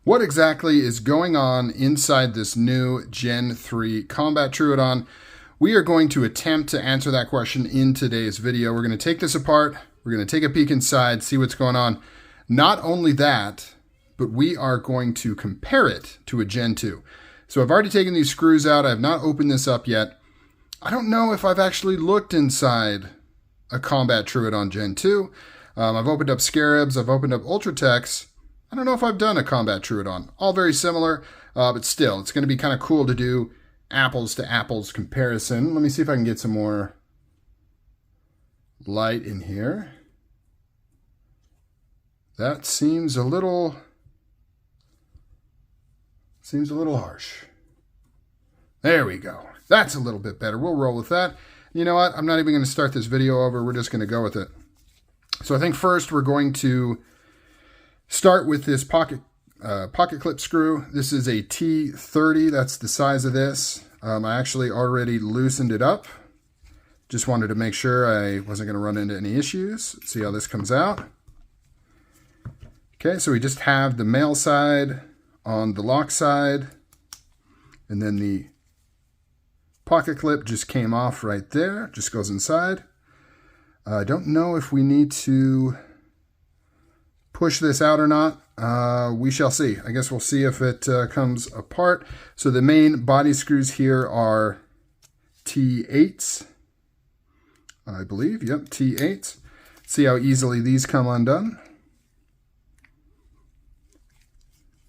What exactly is going on inside this new Gen 3 Cimbat Troodon? We are going to attempt to answer that question in today's video. We're going to take this apart. We're going to take a peek inside, see what's going on. Not only that, but we are going to compare it to a Gen 2. So I've already taken these screws out. I have not opened this up yet. I don't know if I've actually looked inside a Cimbat Troodon Gen 2. I've opened up Scarabs. I've opened up Ultratechs. I don't know if I've done a Cimbat Troodon. All very similar, but still, it's going to be kind of cool to do apples to apples comparison. Let me see if I can get some more light in here. That seems a little harsh. There we go. That's a little bit better. We'll roll with that. You know what? I'm not even going to start this video over. We're just going to go with it. So I think first we're going to start with this pocket clip screw. This is a T30. That's the size of this. I actually already loosened it up. Just wanted to make sure I wasn't going to run into any issues. Let's see how this comes out. Okay, so we just have the male side on the lock side, and then the pocket clip just came off right there. Just goes inside. I don't know if we need to push this out or not. We shall see. I guess we'll see if it comes apart. So the main body screws here are T8s, I believe. Yep, T8s. See how easily these come undone.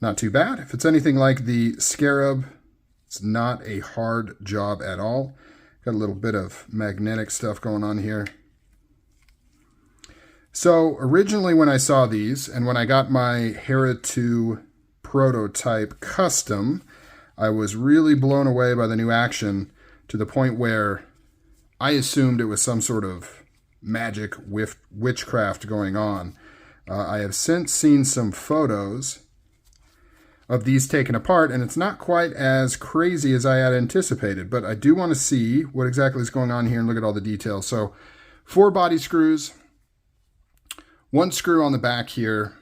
Not too bad. If it's anything like the Scarab, it's not a hard job at all. Got a little bit of magnetic stuff going on here. So originally when I saw these, and when I got my Hera 2 prototype custom, I was really blown away by the new action to the point where I assumed it was some sort of magic witchcraft going on. I have since seen some photos of these taken apart, and it's not quite as crazy as I had anticipated, but I do want to see what exactly is going on here and look at all the details. So 4 body screws. 1 screw on the back here.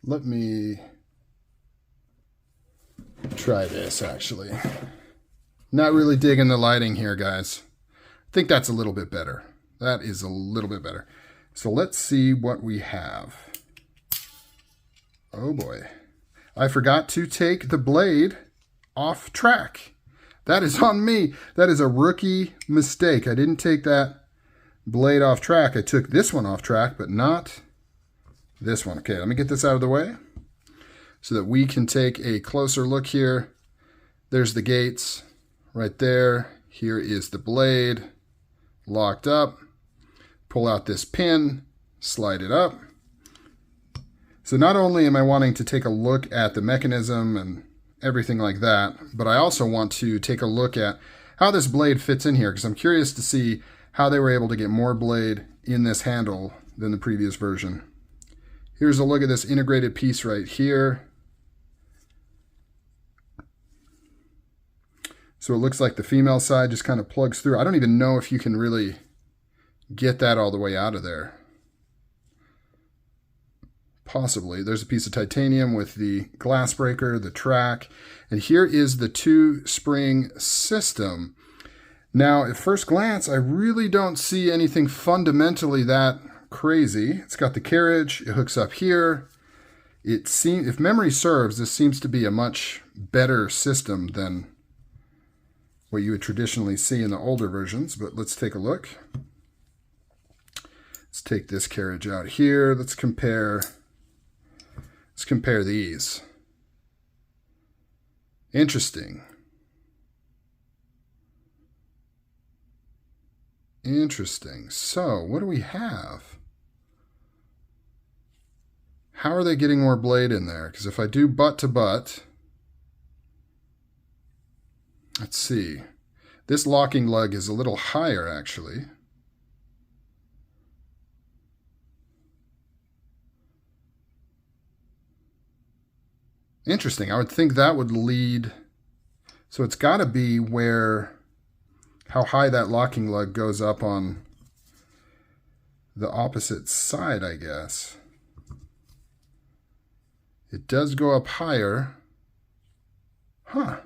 Let me try this, actually. Not really digging the lighting here, guys. I think that's a little bit better. That is a little bit better. So let's see what we have. Oh boy. I forgot to take the blade off track. That is on me. That is a rookie mistake. I didn't take that blade off track. I took this one off track, but not this one. Okay, let me get this out of the way so that we can take a closer look here. There's the gates right there. Here is the blade locked up. Pull out this pin, slide it up. So not only am I wanting to take a look at the mechanism and everything like that, but I also want to take a look at how this blade fits in here, because I'm curious to see how they were able to get more blade in this handle than the previous version. Here's a look at this integrated piece right here. So it looks like the female side just kind of plugs through. I don't even know if you can really get that all the way out of there. Possibly. There's a piece of titanium with the glass breaker, the track, and here is the 2-spring system. Now, at first glance, I really don't see anything fundamentally that crazy. It's got the carriage, it hooks up here. It seems, if memory serves, this seems to be a much better system than what you would traditionally see in the older versions, but let's take a look. Let's take this carriage out here. Let's compare these. Interesting. Interesting. So, what do we have? How are they getting more blade in there? Because if I do butt to butt, let's see. This locking lug is a little higher, actually. Interesting. I would think that would lead. So it's got to be where how high that locking lug goes up on the opposite side, I guess. It It does go up higher. Huh.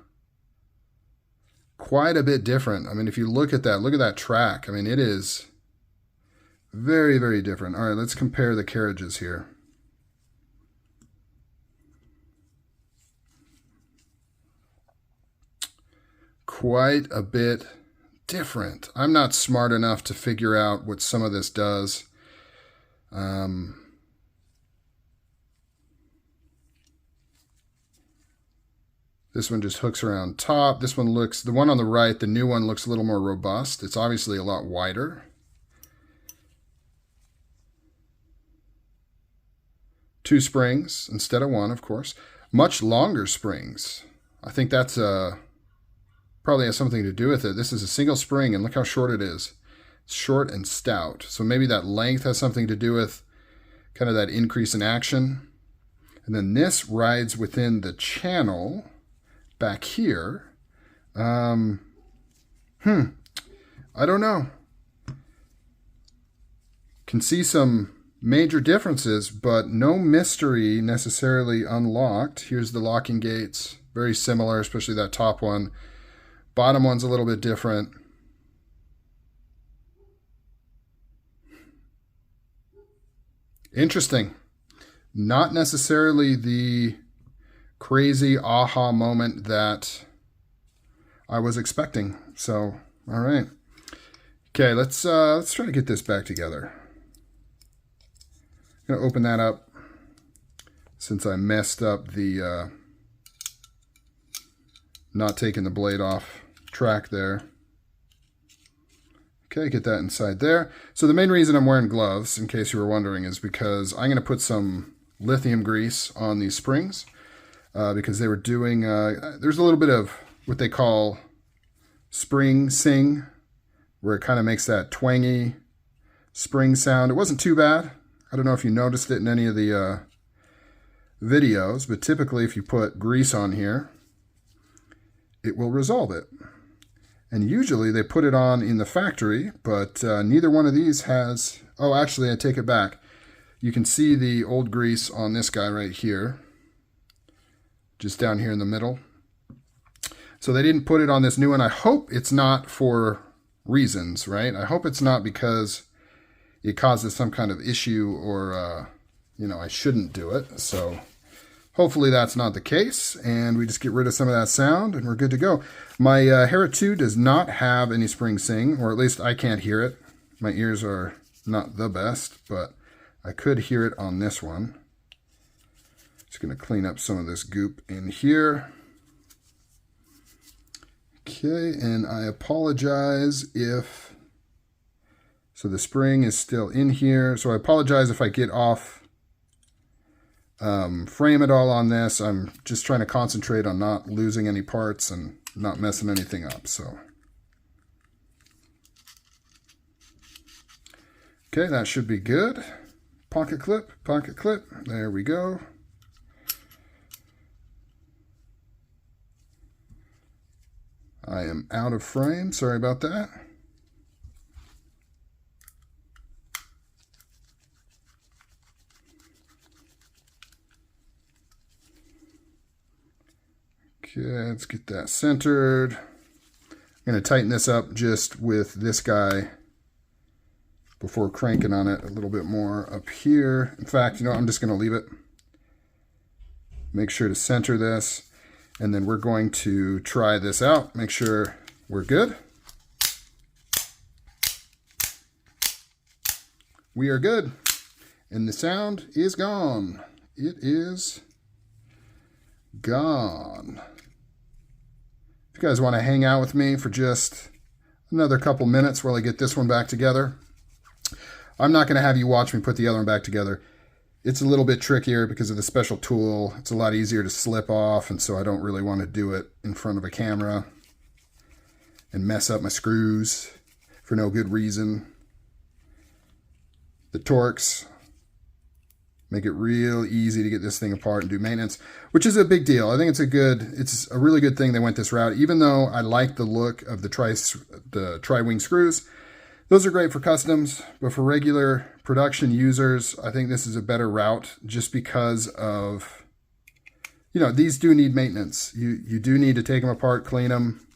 Quite a bit different. I mean, if you look at that track. I mean, it is very, very different. All right, let's compare the carriages here. Quite a bit different. I'm not smart enough to figure out what some of this does. This one just hooks around top. This one looks, the one on the right, the new one looks a little more robust. It's obviously a lot wider. Two springs instead of one, of course. Much longer springs. I think that's probably has something to do with it. This is a single spring, and look how short it is. It's short and stout. So maybe that length has something to do with kind of that increase in action. And then this rides within the channel back here. I don't know. Can see some major differences, but no mystery necessarily unlocked. Here's the locking gates. Very similar, especially that top one. Bottom one's a little bit different. Interesting. Not necessarily the crazy aha moment that I was expecting. So, all right. Okay, let's try to get this back together. I'm gonna open that up since I messed up the not taking the blade off track there. Okay, get that inside there. So the main reason I'm wearing gloves, in case you were wondering, is because I'm going to put some lithium grease on these springs because they were doing, there's a little bit of what they call spring sing, where it kind of makes that twangy spring sound. It wasn't too bad. I don't know if you noticed it in any of the videos, but typically if you put grease on here, it will resolve it. And usually they put it on in the factory, but neither one of these has... Oh, actually, I take it back. You can see the old grease on this guy right here, just down here in the middle. So they didn't put it on this new one. I hope it's not for reasons, right? I hope it's not because it causes some kind of issue or, you know, I shouldn't do it. So hopefully that's not the case, and we just get rid of some of that sound, and we're good to go. My Hera 2 does not have any spring sing, or at least I can't hear it. My ears are not the best, but I could hear it on this one. Just going to clean up some of this goop in here. Okay, and I apologize if... So the spring is still in here, so I apologize if I get off frame it all on this. I'm just trying to concentrate on not losing any parts and not messing anything up. So, okay, that should be good. Pocket clip, pocket clip. There we go. I am out of frame. Sorry about that. Okay, let's get that centered. I'm going to tighten this up just with this guy before cranking on it a little bit more up here. In fact, you know, I'm just going to leave it. Make sure to center this, and then we're going to try this out. Make sure we're good. We are good. And the sound is gone. It is gone. If you guys want to hang out with me for just another couple minutes while I get this one back together. I'm not going to have you watch me put the other one back together. It's a little bit trickier because of the special tool. It's a lot easier to slip off, and so I don't really want to do it in front of a camera and mess up my screws for no good reason. The Torx make it real easy to get this thing apart and do maintenance, which is a big deal. I think it's a really good thing they went this route, even though I like the look of the tri-wing screws. Those are great for customs, but for regular production users, I think this is a better route just because of you know, these do need maintenance. You do need to take them apart, clean them.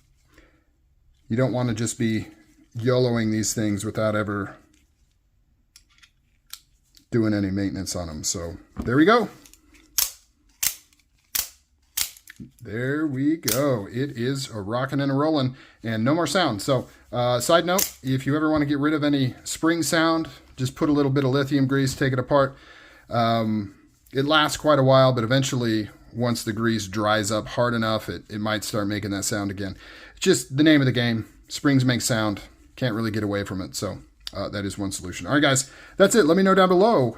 You don't want to just be YOLOing these things without ever doing any maintenance on them. So there we go. There we go. It is a rocking and a rolling, and no more sound. So side note, if you ever want to get rid of any spring sound, just put a little bit of lithium grease, take it apart. It lasts quite a while, but eventually once the grease dries up hard enough, it might start making that sound again. It's just the name of the game. Springs make sound. Can't really get away from it. So that is one solution. All right, guys, that's it. Let me know down below.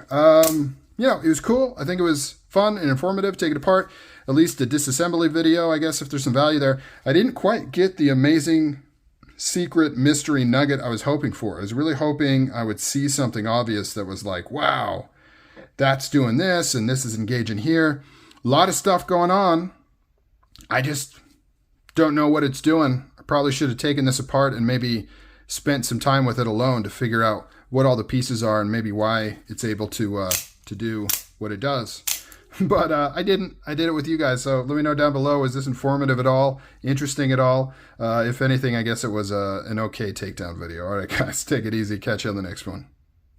You know, it was cool. I think it was fun and informative. Take it apart. At least a disassembly video, I guess, if there's some value there. I didn't quite get the amazing secret mystery nugget I was hoping for. I was really hoping I would see something obvious that was like, wow, that's doing this and this is engaging here. A lot of stuff going on. I just don't know what it's doing. I probably should have taken this apart and maybe spent some time with it alone to figure out what all the pieces are and maybe why it's able to do what it does. But I didn't. I did it with you guys. So let me know down below. Was this informative at all? Interesting at all? If anything, I guess it was an okay takedown video. All right, guys, take it easy. Catch you on the next one.